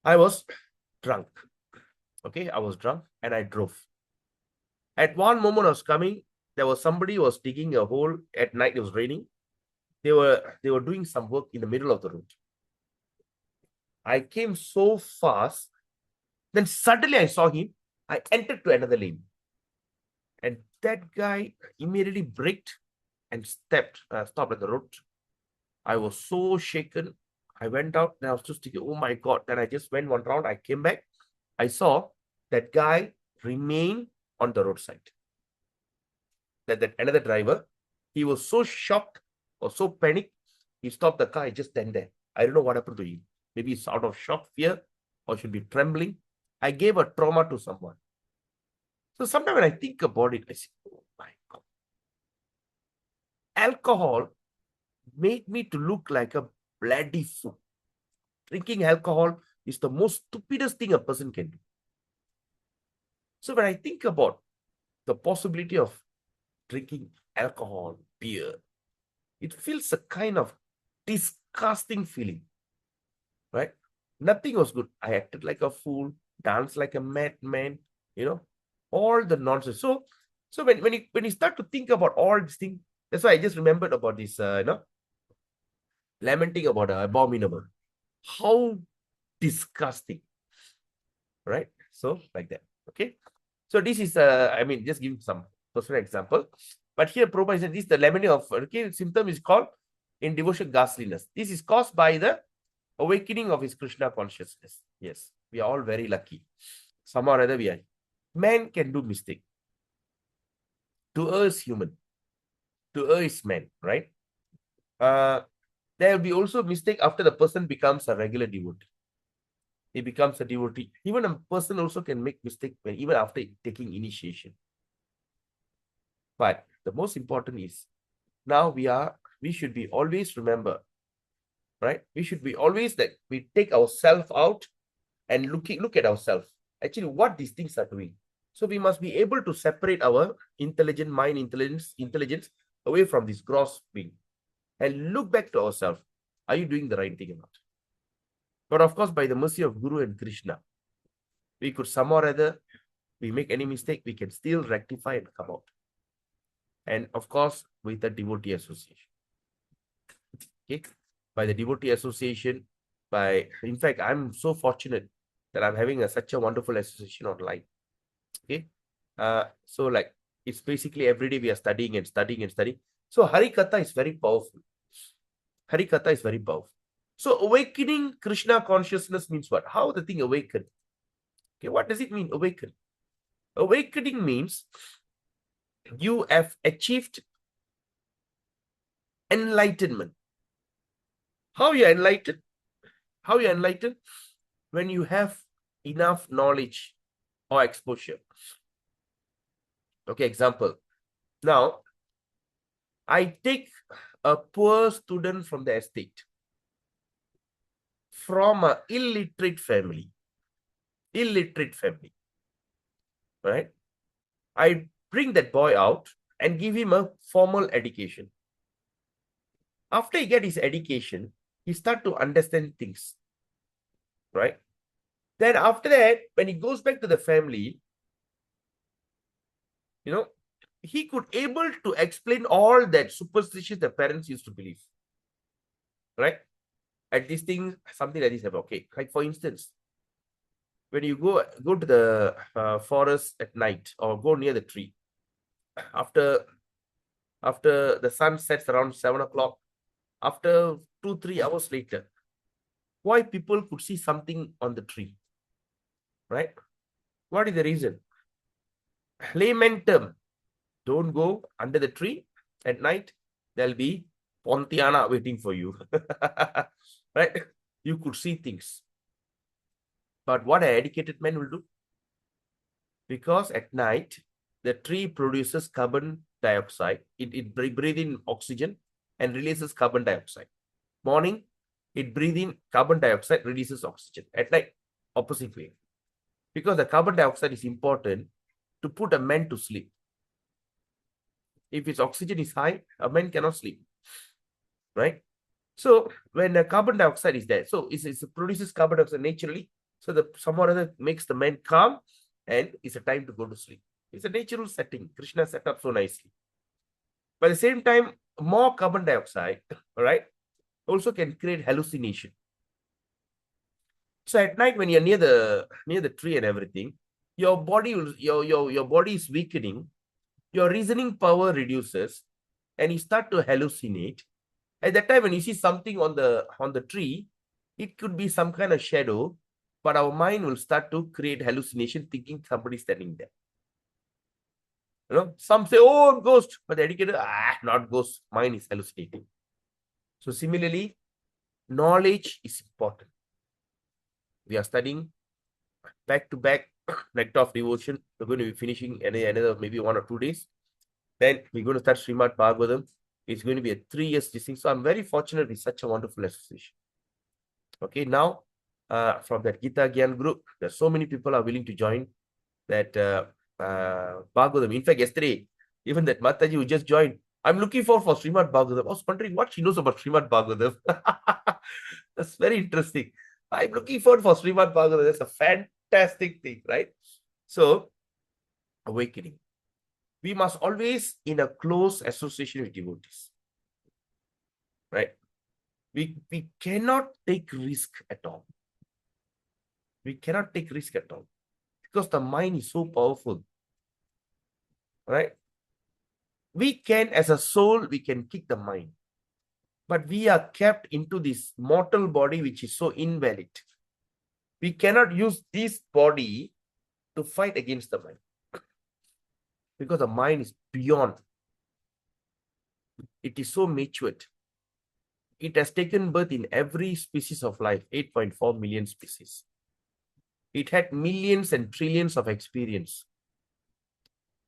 I was drunk. Okay, I was drunk and I drove. At one moment I was coming, there was somebody who was digging a hole at night, it was raining. They were doing some work in the middle of the road. I came so fast, then suddenly I saw him. I entered to another lane. And that guy immediately braked and stopped at the road. I was so shaken. I went out and I was just thinking, oh my God. Then I just went one round. I came back. I saw that guy remain on the roadside. That another driver, he was so shocked or so panicked, he stopped the car, he just stand there. I don't know what happened to him. Maybe he's out of shock, fear, or should be trembling. I gave a trauma to someone. So sometimes when I think about it, I say, oh my God. Alcohol made me to look like a bloody fool. Drinking alcohol is the most stupidest thing a person can do. So when I think about the possibility of drinking alcohol, beer, it feels a kind of disgusting feeling, right? Nothing was good. I acted like a fool, danced like a madman, all the nonsense. So when you start to think about all these things, that's why I just remembered about this, lamenting about abominable. How disgusting, right? So like that, okay? So this is, just give some personal example. But here, Prabhupada said this, the lamenting of symptom is called in devotion ghastliness. This is caused by the awakening of his Krishna consciousness. Yes, we are all very lucky. Somehow or other we are. Man can do mistake. To err is human. To err is man, right? There will be also mistake after the person becomes a regular devotee. He becomes a devotee. Even a person also can make mistake even after taking initiation. But the most important is now we should be always remember, right? We should be always that we take ourselves out and look at ourselves. Actually, what these things are doing. So we must be able to separate our mind intelligence away from this gross being and look back to ourselves. Are you doing the right thing or not? But of course, by the mercy of Guru and Krishna, we could somehow or other, we make any mistake, we can still rectify and come out. And of course, with the devotee association. Okay? By the devotee association, in fact, I'm so fortunate that I'm having such a wonderful association online. Okay. So like, it's basically every day we are studying and studying and studying. So Harikatha is very powerful. Harikatha is very powerful. So awakening Krishna consciousness means what? How the thing awaken? Okay, what does it mean, awaken? Awakening means you have achieved enlightenment. How you enlightened? How you enlightened? When you have enough knowledge or exposure. Okay, example. Now, I take a poor student from the estate, from an illiterate family, right? I bring that boy out and give him a formal education. After he get his education, he start to understand things, right? Then after that, when he goes back to the family, he could able to explain all that superstitions the parents used to believe, right? At these things, something like this happen. Okay, like for instance, when you go to the forest at night or go near the tree, after the sun sets around 7 o'clock, after 2-3 hours later, why people could see something on the tree, right? What is the reason? Layman term, don't go under the tree at night. There'll be Pontiana waiting for you, right? You could see things. But what an educated man will do? Because at night, the tree produces carbon dioxide. It breathes in oxygen and releases carbon dioxide. Morning, it breathes in carbon dioxide, releases oxygen. At night, opposite way. Because the carbon dioxide is important to put a man to sleep. If its oxygen is high, a man cannot sleep, right? So when the carbon dioxide is there, so it produces carbon dioxide naturally. So someone other makes the man calm, and it's a time to go to sleep. It's a natural setting. Krishna set up so nicely. But at the same time, more carbon dioxide, all right, also can create hallucination. So at night, when you're near the tree and everything, your body is weakening, your reasoning power reduces, and you start to hallucinate. At that time, when you see something on the tree, it could be some kind of shadow, but our mind will start to create hallucination, thinking somebody's standing there. Some say, oh, ghost, but the educator, not ghost, mind is hallucinating. So similarly, knowledge is important. We are studying back to back Nectar of Devotion. We're going to be finishing another maybe 1 or 2 days. Then we're going to start Srimad Bhagavatam. It's going to be a 3 years thing. So I'm very fortunate with such a wonderful association. Okay, now from that Gita Gyan group, there's so many people are willing to join that Bhagavatam. In fact, yesterday, even that Mataji who just joined, I'm looking for Srimad Bhagavatam. I was wondering what she knows about Srimad Bhagavatam. That's very interesting. I'm looking forward for Srimad Bhagavatam. That's a fantastic thing, right? So, awakening. We must always in a close association with devotees, right? We cannot take risk at all. We cannot take risk at all because the mind is so powerful, right? We can, as a soul, we can kick the mind, but we are kept into this mortal body which is so invalid. We cannot use this body to fight against the mind because the mind is beyond. It is so matured. It has taken birth in every species of life, 8.4 million species. It had millions and trillions of experience.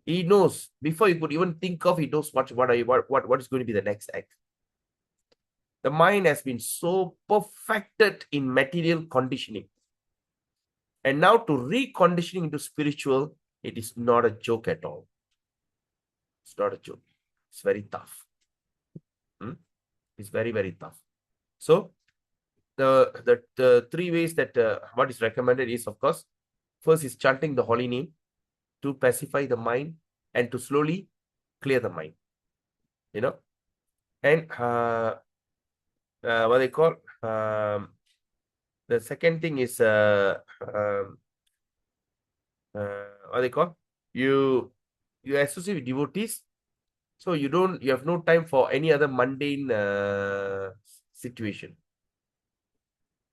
He knows, before you could even think of, he knows what is going to be the next act. The mind has been so perfected in material conditioning. And now to reconditioning into spiritual, it is not a joke at all. It's not a joke. It's very tough. It's very, very tough. So the 3 ways that what is recommended is, of course, first is chanting the holy name to pacify the mind and to slowly clear the mind. And what they call The second thing is what they call, you associate with devotees, so you have no time for any other mundane situation.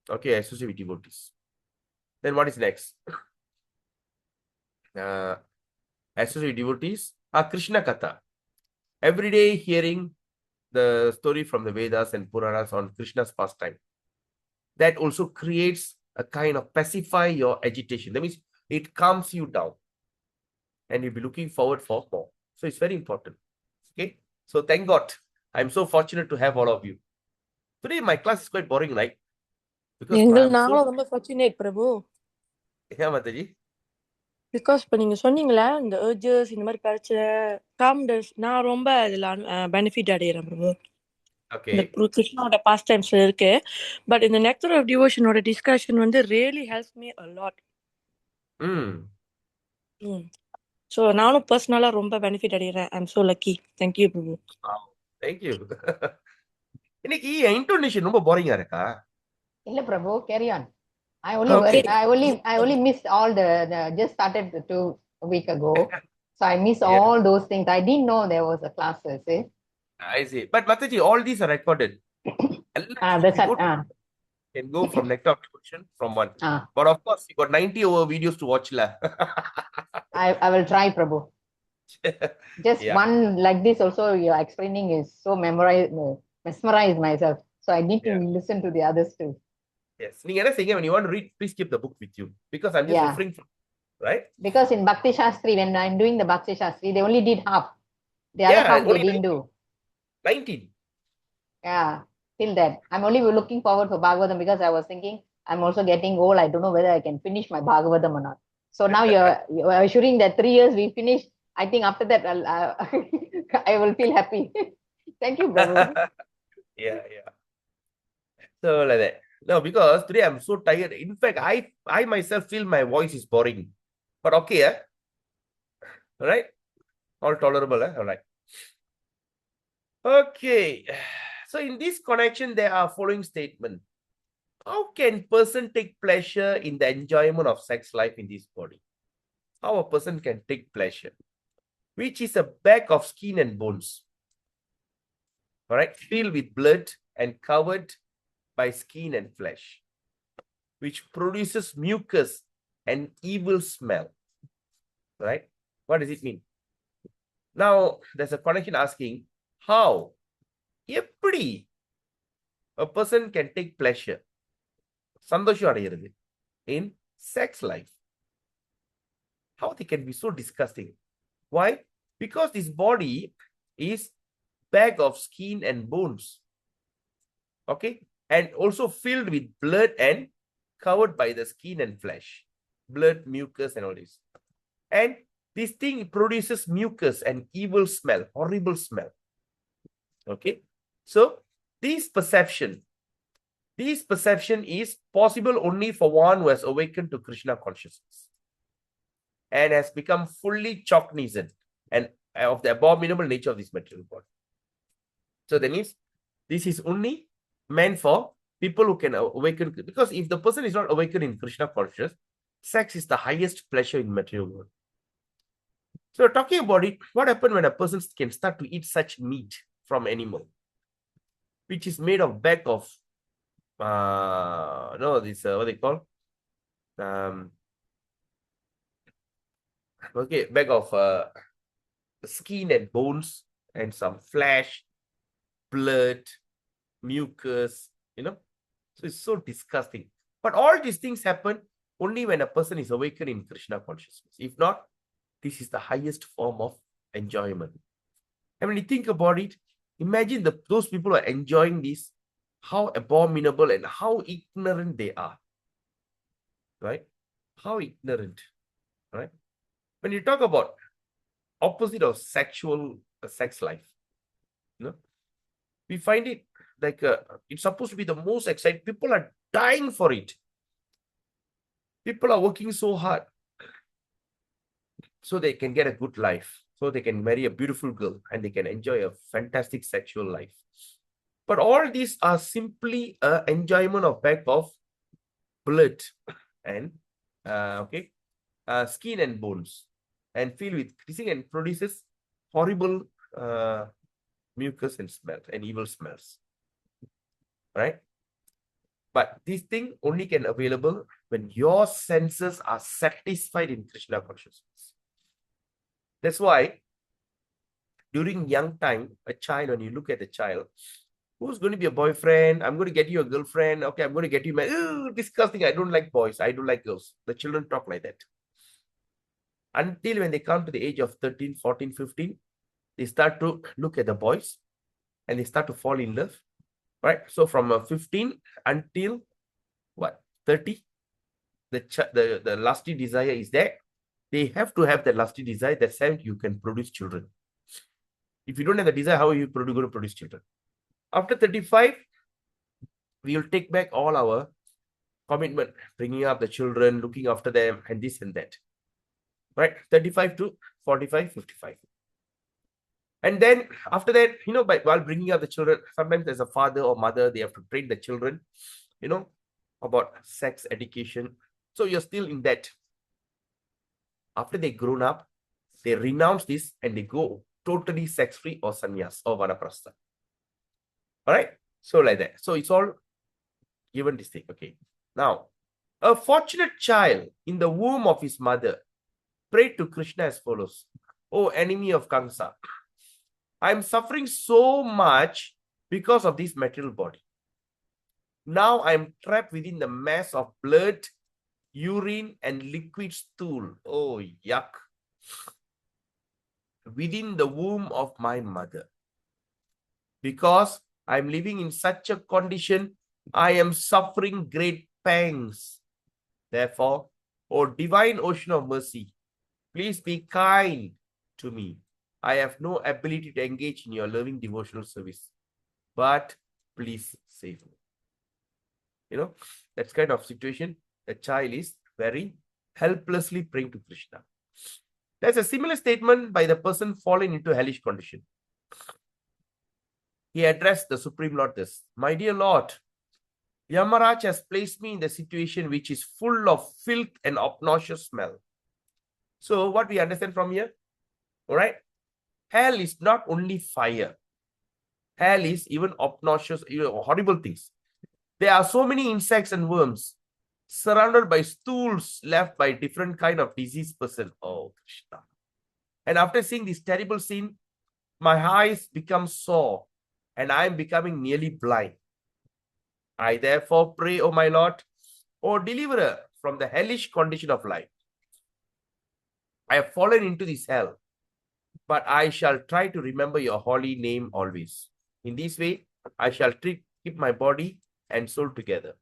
Okay, associate with devotees. Then what is next? Associate with devotees are Krishna Katha. Every day hearing the story from the Vedas and Puranas on Krishna's pastime. That also creates a kind of pacify your agitation. That means it calms you down. And you'll be looking forward for more. So it's very important. Okay. So thank God. I'm so fortunate to have all of you. Today my class is quite boring, right? Because நாங்களும் ரொம்ப fortunate Prabhu. Yeah, Mataji. Because இப்ப நீங்க சொன்னீங்களே இந்த urges இந்த மாதிரி பிரச்சனை calmness நான் ரொம்ப இதுல பெனிஃபிட் அடைகிறேன் பிரபு. இந்த Okay. கிருஷ்ணாவோட பாஸ்ட் டைம்ஸ்ல இருக்கு. பட் இந்த நெக்டர் ஆஃப் டிவோஷனோட டிஸ்கஷன் வந்து really helps me a lot. So நானும் பர்சனலா ரொம்ப பெனிஃபிட் அடைகிறேன். I am so lucky. Thank you Prabhu. Thank you. இன்னைக்கு இன்டோனேஷன் ரொம்ப போரிங்கா இருக்கா? இல்ல பிரபு, carry on. I Okay. only missed all the just started 2 week ago. So I missed Yeah. all those things. I didn't know there was a class, see. I see. But Mataji, all these are recorded. That's You can go from Nectar question from one. But of course, you got 90 over videos to watch. I will try, Prabhu. Just Yeah. one like this also you're explaining is so mesmerized myself. So I need to listen to the others too. Yes. When you want to read, please keep the book with you. Because I'm just referring from, right? Because in Bhakti Shastri, when I'm doing the Bhakti Shastri, they only did half. The other half they didn't do. 19. Yeah, till that. I'm only looking forward for Bhagavatam because I was thinking I'm also getting old. I don't know whether I can finish my Bhagavatam or not. So now you're assuring that 3 years we finish. I think after that I will feel happy. Thank you, Prabhu. Yeah. So like that. No, because today I'm so tired. In fact, I myself feel my voice is boring. But okay, all right? All tolerable, all right. Okay. So in this connection, there are following statement. How can person take pleasure in the enjoyment of sex life in this body? How a person can take pleasure, which is a bag of skin and bones, all right, filled with blood and covered by skin and flesh, which produces mucus and evil smell, right? What does it mean? Now, there's a connection asking, how, எப்படி a person can take pleasure, சந்தோஷம் அடைகிறது in sex life. How they can be so disgusting? Why? Because this body is bag of skin and bones, okay, and also filled with blood and covered by the skin and flesh, blood, mucus, and all this. And this thing produces mucus and evil smell, horrible smell. Okay, so this perception is possible only for one who has awakened to Krishna consciousness and has become fully cognizant and of the abominable nature of this material body. So that means this is only meant for people who can awaken, because if the person is not awakened in Krishna consciousness, sex is the highest pleasure in material world. So talking about it, what happens when a person can start to eat such meat from animal, which is made of back of what they call bag of skin and bones and some flesh, blood, mucus, so it's so disgusting. But all these things happen only when a person is awakened in Krishna consciousness. If not, this is the highest form of enjoyment. And when you think about it, imagine those people who are enjoying this, how abominable and how ignorant they are, right? How ignorant, right? When you talk about opposite of sex life, we find it like it's supposed to be the most exciting. People are dying for it. People are working so hard so they can get a good life, so they can marry a beautiful girl and they can enjoy a fantastic sexual life. But all these are simply an enjoyment of back of blood and skin and bones, and filled with greasing, and produces horrible mucus and smells and evil smells. Right? But this thing only can available when your senses are satisfied in Krishna consciousness. That's why during young time, a child, when you look at a child, who's going to be a boyfriend? I'm going to get you a girlfriend. Okay, I'm going to get you my disgusting. I don't like boys. I don't like girls. The children talk like that. Until when they come to the age of 13, 14, 15, they start to look at the boys and they start to fall in love. Right? So from 15 until what? 30, the lusty desire is there. They have to have the lusty desire. That's how you can produce children. If you don't have the desire, how are you going to produce children? After 35, we will take back all our commitment, bringing up the children, looking after them, and this and that. Right? 35 to 45, 55. And then after that, while bringing up the children, sometimes as a father or mother, they have to train the children, about sex education. So you're still in that. After they grown up, they renounce this and they go totally sex-free or sannyas or vanaprastha. All right? So like that. So it's all given this thing. Okay. Now, a fortunate child in the womb of his mother prayed to Krishna as follows. Oh, enemy of Kamsa, I am suffering so much because of this material body. Now I am trapped within the mass of blood, urine, and liquid stool. Oh, yuck. Within the womb of my mother. Because I am living in such a condition, I am suffering great pangs. Therefore, O divine ocean of mercy, please be kind to me. I have no ability to engage in your loving devotional service, but please save me. That's kind of situation. The child is very helplessly praying to Krishna. There's a similar statement by the person fallen into hellish condition. He addressed the Supreme Lord this, my dear Lord, Yamaraj has placed me in the situation which is full of filth and obnoxious smell. So what we understand from here, all right, hell is not only fire. Hell is even obnoxious, horrible things. There are so many insects and worms surrounded by stools left by different kind of diseased person. Oh, Krishna. And after seeing this terrible scene, my eyes become sore and I am becoming nearly blind. I therefore pray, O my Lord, O deliverer from the hellish condition of life. I have fallen into this hell, but I shall try to remember your holy name always. In this way, I shall keep my body and soul together.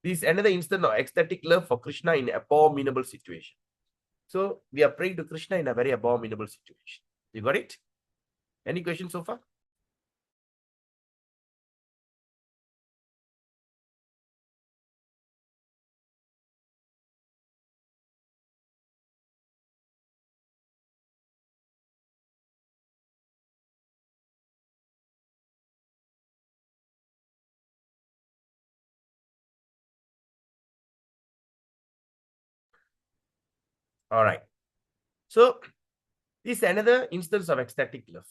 This is another instance of ecstatic love for Krishna in abominable situation. So we are praying to Krishna in a very abominable situation. You got it? Any questions so far? All right. So this is another instance of ecstatic love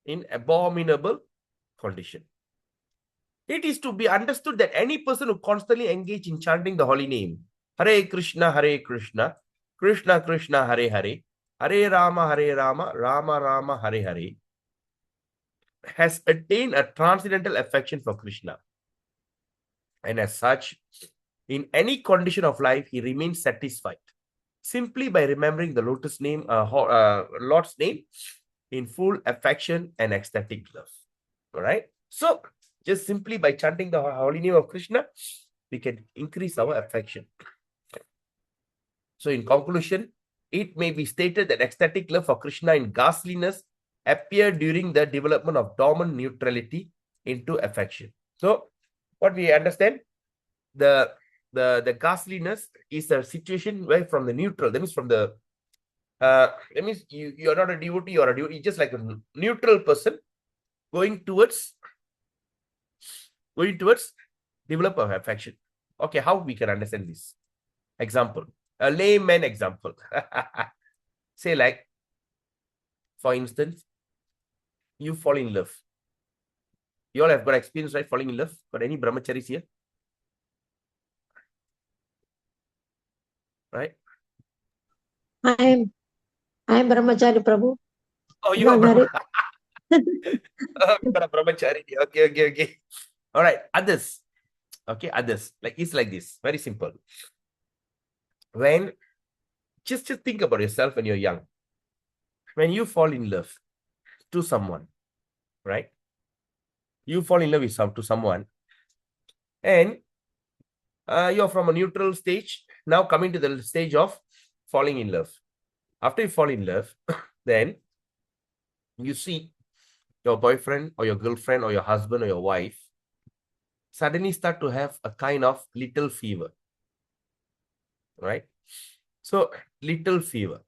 in abominable condition. It is to be understood that any person who constantly engage in chanting the holy name, Hare Krishna, Krishna Krishna, Hare Hare, Hare Rama, Rama Rama, Hare Hare, has attained a transcendental affection for Krishna. And as such, in any condition of life, he remains satisfied simply by remembering the Lotus name, Lord's name in full affection and ecstatic love. All right. So just simply by chanting the holy name of Krishna, we can increase our affection. So in conclusion, it may be stated that ecstatic love for Krishna in ghastliness appeared during the development of dormant neutrality into affection. So what we understand, the ghastliness is a situation where from the neutral, that means from the that means you are not a devotee or a devotee, just like a neutral person going towards develop of affection. Okay, how we can understand this? Example, a layman example. Say like, for instance, you fall in love. You all have got experience, right? Falling in love. Got any brahmacharis here? Right? I am Brahmachari Prabhu. Oh, you Not are married. you got a brahmachari. Okay. All right. Others. Okay, others. Like it's like this. Very simple. When just think about yourself when you're young. When you fall in love to someone, right? You fall in love with someone, and you're from a neutral stage, now coming to the stage of falling in love. After you fall in love, then you see your boyfriend or your girlfriend or your husband or your wife suddenly start to have a kind of little fever, right? So little fever.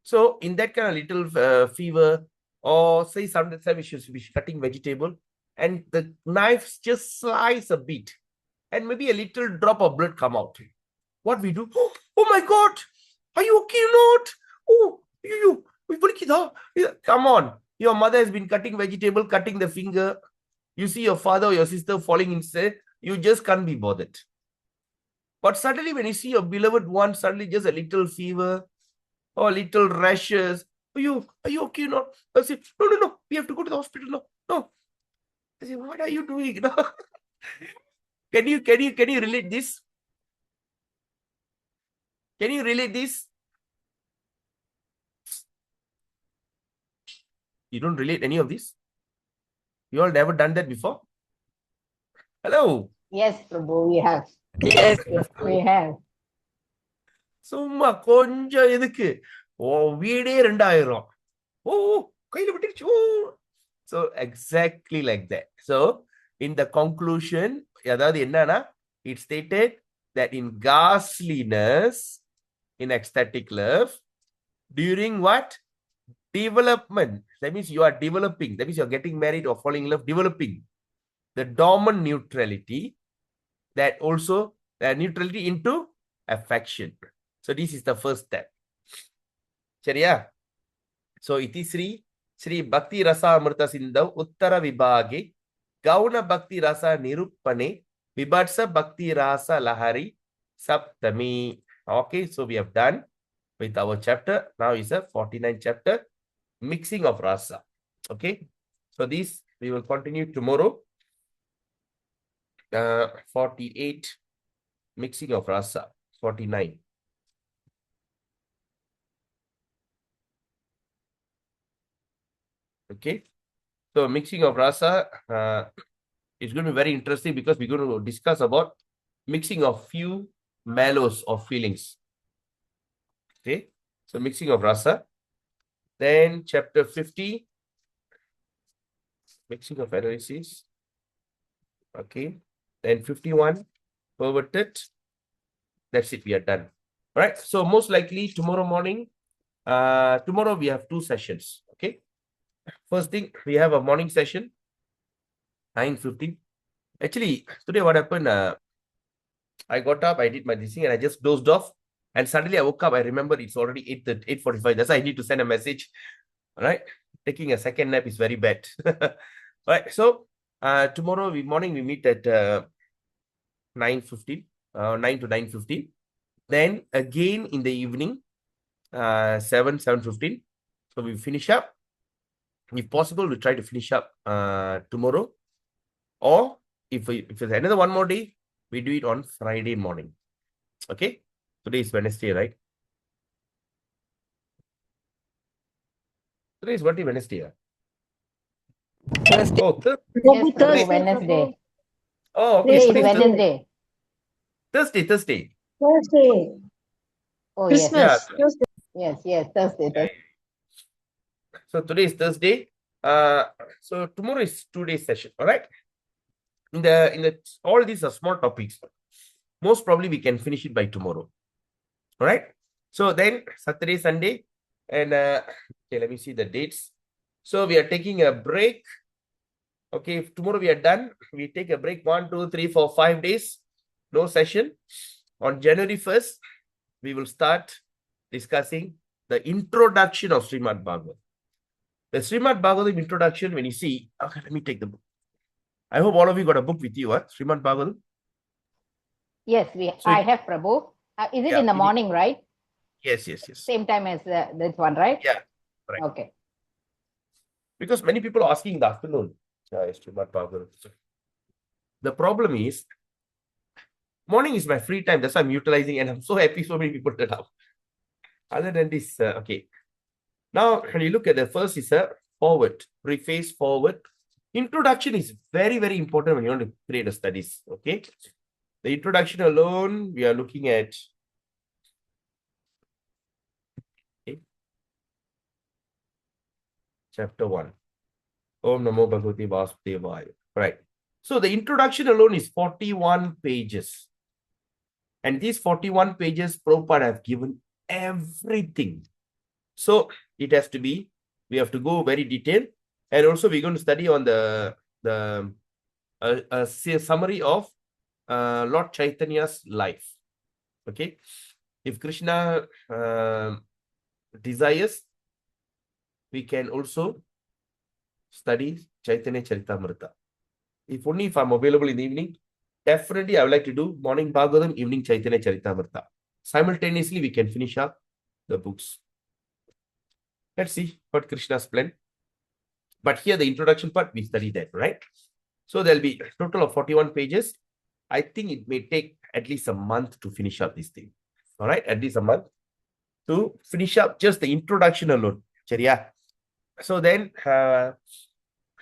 So in that kind of little fever, or say sometimes we should be cutting vegetable and the knife just slice a bit and maybe a little drop of blood come out. What we do? Oh my God! Are you okay or not? Oh, you. Come on. Your mother has been cutting vegetable, cutting the finger. You see your father or your sister falling instead. You just can't be bothered. But suddenly when you see your beloved one, suddenly just a little fever or little rashes. Are you okay or not? I say, no. We have to go to the hospital now. No. I say, what are you doing? Can you relate this? Can you relate this? You don't relate any of this? You all never done that before? Hello. Yes, Prabhu, we have. Yes. We have. சும்மா கொஞ்சம் எதுக்கு ஓ வீடே 2000 ஓ கையில விட்டுருச்சு ஓ so exactly like that. So in the conclusion அதாவது என்னன்னா it stated that in ghastliness, in ecstatic love, during what? Development. That means you are developing. That means you are getting married or falling in love, developing the dormant neutrality, that also neutrality into affection. So this is the first step. Chariya? So iti Sri Bhakti Rasa Amrita Sindhav Uttara Vibhage Gauna Bhakti Rasa Niruppane Vibhatsa Bhakti Rasa Lahari Saptami. Okay, so we have done with our chapter. Now is a 49th chapter, mixing of rasa. Okay, so this we will continue tomorrow. 48, mixing of rasa. 49. Okay, so mixing of rasa is going to be very interesting because we're going to discuss about mixing of few mellows of feelings. Okay, so mixing of rasa. Then chapter 50, mixing of analysis. Okay, then 51, perverted. That's it, we are done. All right, so most likely tomorrow morning, tomorrow we have 2 sessions. Okay, first thing, we have a morning session 9:50. Actually today what happened, I got up, I did my this thing, and I just dozed off, and suddenly I woke up, I remember it's already 8:45. That's why I need to send a message. All right, taking a second nap is very bad. All right, so tomorrow morning we meet at 9:15, 9 to 9:15. Then again in the evening, 7:15. So we finish up. If possible, we try to finish up tomorrow. Or if there's another one more day, we do it on Friday morning. Okay? Today is Wednesday, right? Today is what day? Wednesday. Thursday. Oh, Yes, Prabhu, Prabhu, Thursday, Wednesday. oh, okay. Yes, Today is Today's Wednesday. Thursday. Thursday. Oh, yes. Christmas. Yeah. Thursday. Yes, Thursday. So today is Thursday. So tomorrow is 2 days session. All right. In the all these are small topics. Most probably we can finish it by tomorrow. All right. So then Saturday, Sunday, and okay, let me see the dates. So we are taking a break. Okay, if tomorrow we are done, we take a break 1, 2, 3, 4, 5 days. no session. On January 1st, we will start discussing the introduction of Srimad Bhagavatam. The Srimad Bhagavatam introduction, when you see, okay, let me take the book. I hope all of you got a book with you, Srimad Bhagavatam. Yes, I have, Prabhu. Is it in the morning, right? Yes. Same time as this one, right? Yeah, right. Okay. Because many people are asking in the afternoon, Srimad Bhagavatam. The problem is, morning is my free time. That's why I'm utilizing, and I'm so happy so many people turn up. Other than this, okay. Now, when you look at the first is a forward, preface forward. Introduction is very, very important when you want to create a studies. Okay. The introduction alone, we are looking at chapter 1. Om Namo Bhagavate Vasudevaya. Right. So the introduction alone is 41 pages. And these 41 pages, Prabhupada have given everything. So it has to be, we have to go very detailed. And also we're going to study on the summary of Lord Chaitanya's life. Okay. If Krishna desires, we can also study Chaitanya Charitamrita. If I'm available in the evening, definitely I would like to do morning Bhagavatam, evening Chaitanya Charitamrita. Simultaneously, we can finish up the books. Let's see what Krishna's plan. But here, the introduction part, we study that, right? So there'll be a total of 41 pages. I think it may take at least a month to finish up this thing. All right, at least a month to finish up just the introduction alone. Chariya. So then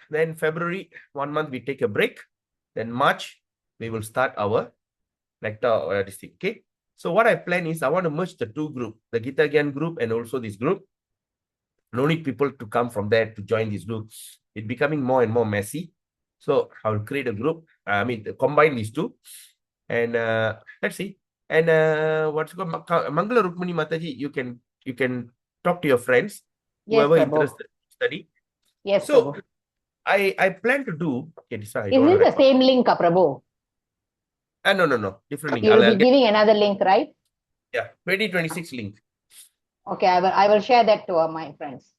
February, 1 month, we take a break. Then March, we will start our Nectar this thing. Okay. So what I plan is I want to merge the two groups, the Gita Gyan group and also this group. No need people to come from there to join this group. It's becoming more and more messy. So I will create a group. Combine these two. And let's see. And what's called Mangala Rukmani Mataji, you can talk to your friends, Yes, whoever Prabhu. interested in study. Yes, So Prabhu. I plan to do. Okay, this one I Is don't this want the same link, Prabhu? No. Different link. You will I'll be get, giving another link, right? yeah, 2026 link. Okay, I will share that to my friends.